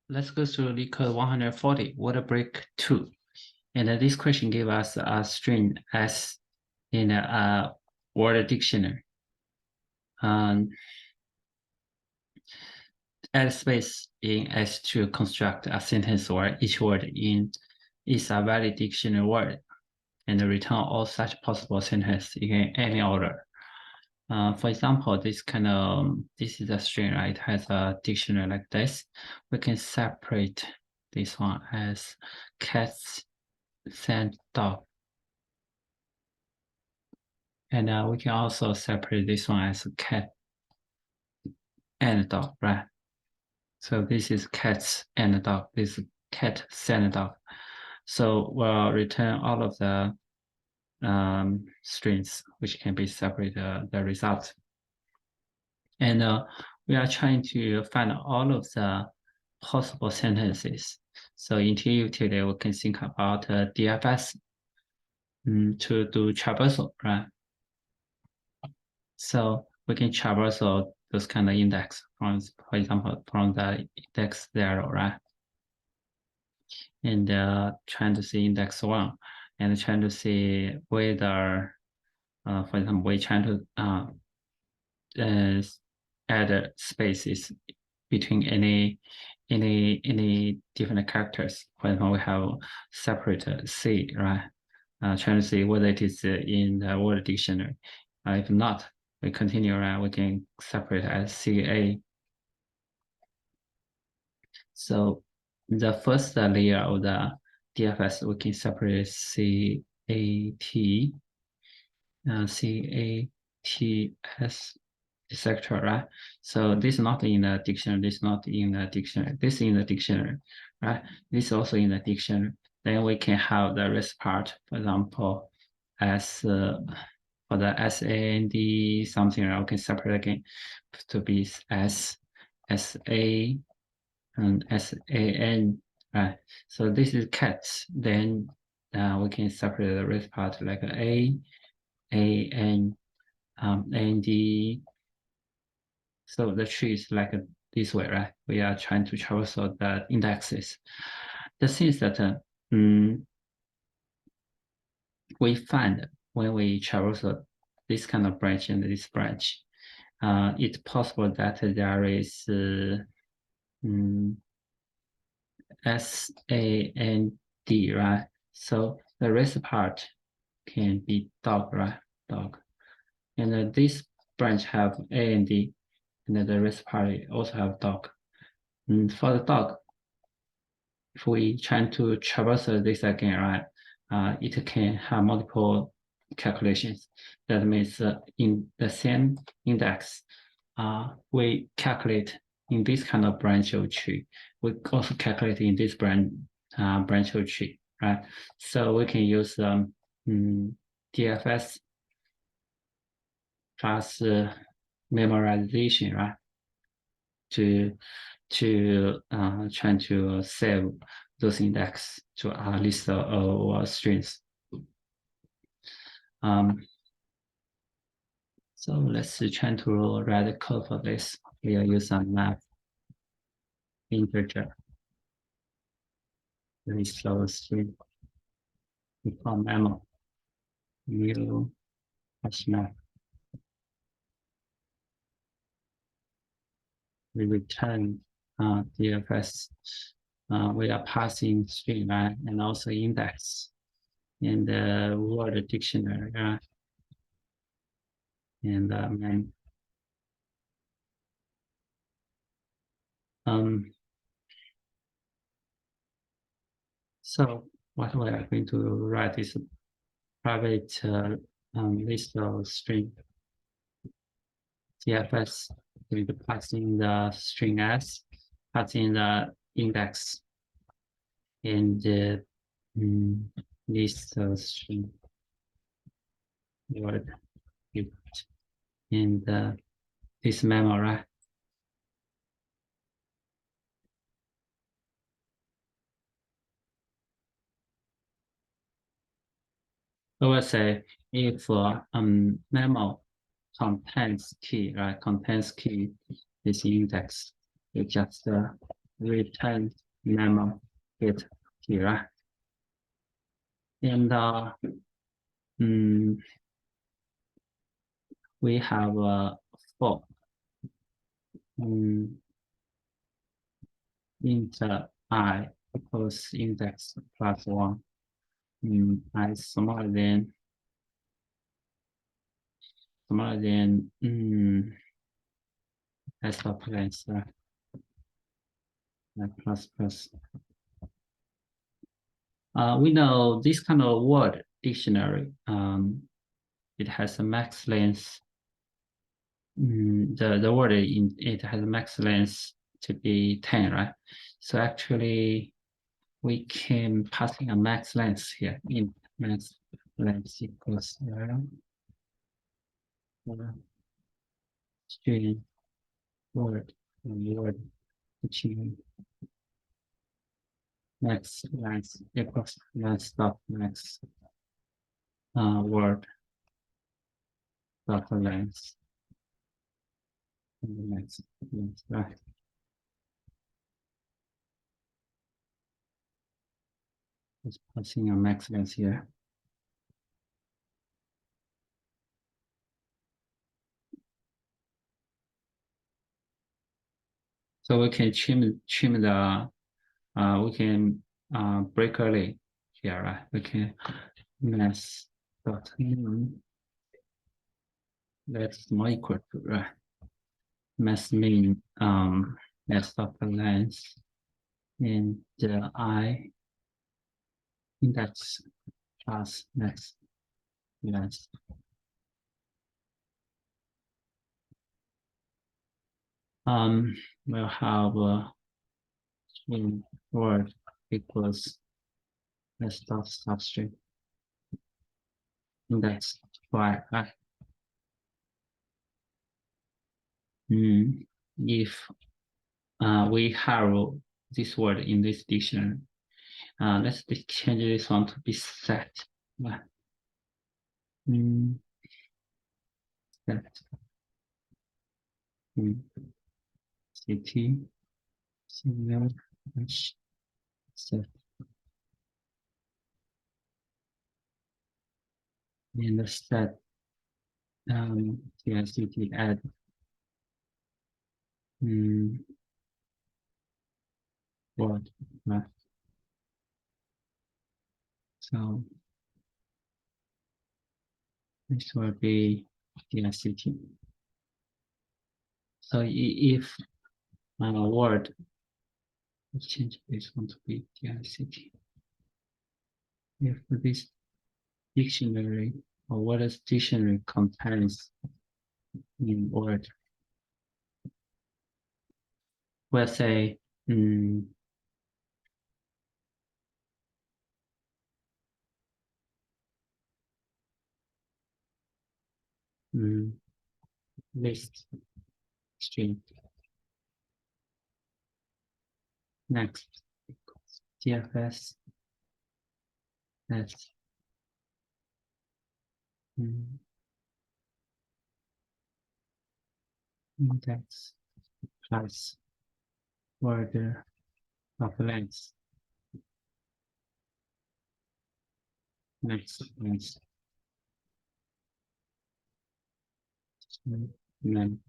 let's go through LeetCode 140, water break 2. And this question gave us a string S in a word dictionary. Add space in S to construct a sentence where each word in is a valid dictionary word, and return all such possible sentences in any order. For example, this is a string, right? It has a dictionary like this. We can separate this one as cats, sand, dog. And we can also separate this one as cat and dog, right? So this is cats and dog. This is cat, sand, dog. So we'll return all of the strings, which can be separated the result. And we are trying to find all of the possible sentences. So intuitively, we can think about DFS to do traversal, right? So we can traversal those kind of index from, for example, from the index 0, right? And trying to see index 1 and trying to see whether, for example, we're trying to add spaces between any different characters. For example, we have separate C, right? Trying to see whether it is in the word dictionary. If not, we continue, right? We can separate as CA. So the first layer of the DFS, we can separate CAT, CATS, etc. Right? So this is not in the dictionary. This is not in the dictionary. This is in the dictionary, right? This is also in the dictionary. Then we can have the rest part, for example, as for the SAND something. I can separate again to be S, SA, and SAN. Right. So this is cats. Then we can separate the rest part like A, AN, AND. So the tree is like this way, right? We are trying to traverse the indexes. The thing is that we find when we traverse this kind of branch and this branch, it's possible that there is S, A, and D, right? So the rest part can be dog, right? Dog. And this branch have A and D, and the rest part also have dog. And for the dog, if we try to traverse this again, right, it can have multiple calculations. That means in the same index, we calculate in this kind of branch of tree. We also calculate in this branch of tree, right? So we can use DFS plus memorization, right, to try to save those index to a list of strings. So let's try to write the code for this. We'll use some math integer. Very slow string. We call memo. New hash math. We return DFS. We are passing string, right? And also index in the word dictionary, right? And so what we are going to write is a private list of string DFS. Going to pass in the string S, pass in the index, and list of string word and this memo, right? So we'll say if memo contains key, right? Contains key, this index, you just return memo get here. And mm, we have for int I equals index plus one. I smaller than as of length plus plus. We know this kind of word dictionary. It has a max length. The word in it has a max length to be 10, right? So actually, we can passing a max length here in max length equals string word word string max length equals length dot max word dot length and the next right. Just passing a max length here. So we can trim the we can break early here, right? We can mass dot that's more equal to right. Mass mean mass dot length and the I index plus max length. We'll have string word equals mass dot substring index y. If we have this word in this dictionary, let's change this one to be set. Set. CT serial set and the set TICT add word, right? So this will be TICT. So if word, let's change this one to be TICT. If this dictionary or what is dictionary contains in word, we'll say list string. Next, TFS that's index plus word of length. Next. Then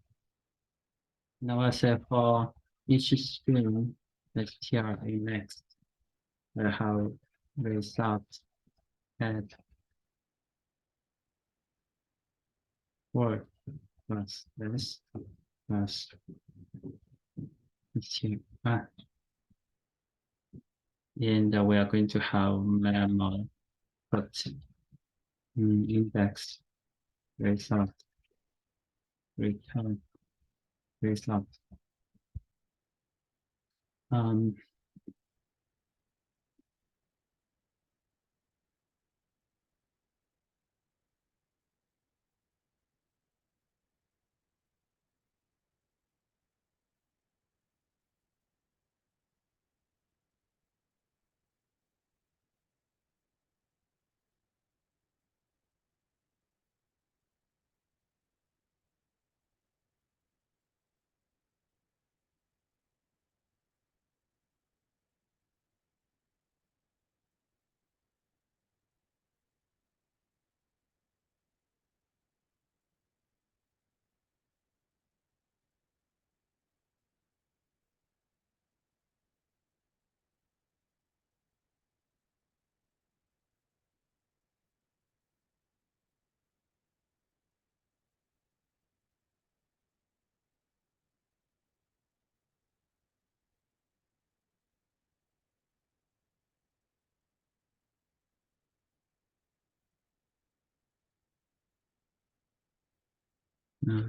now I say for each string, let's tr a next. I have result at word plus this plus and we are going to have memo put index result return result.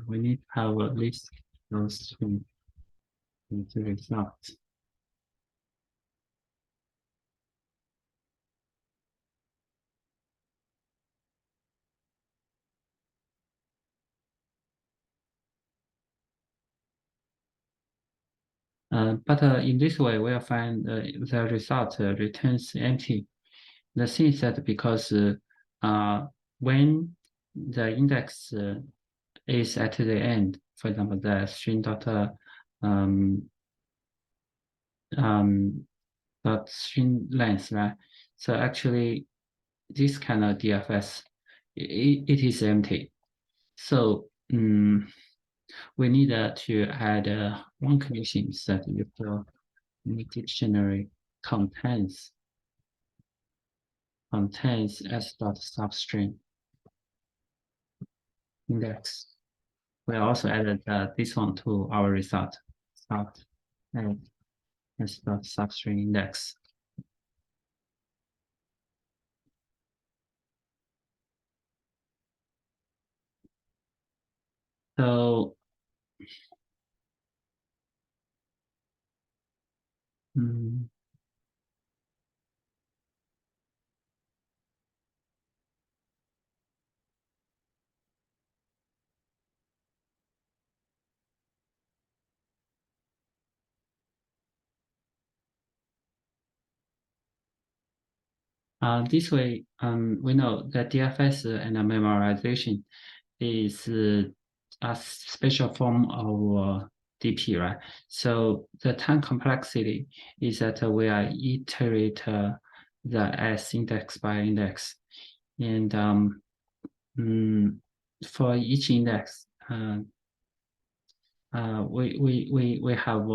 we need to have at least those two results. But in this way, we'll find the result returns empty. The thing is that because when the index is at the end, for example, the string dot dot string length, right? So actually, this kind of DFS, it is empty. So we need to add one condition that if the dictionary contains s dot substring index. We also added this one to our result. Start and s dot substring index. So this way, we know that DFS and memorization is a special form of DP, right? So the time complexity is that we are iterate the S index by index, and for each index, we have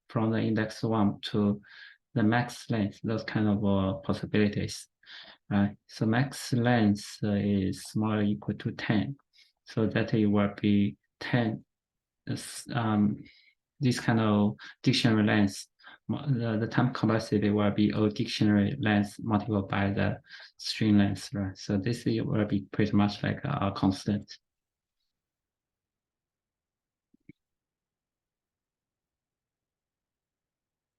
from the index 1 to the max length, those kind of possibilities, right? So max length is smaller or equal to 10. So that it will be 10, this kind of dictionary length. The time complexity will be a dictionary length multiplied by the string length, right? So this will be pretty much like a constant.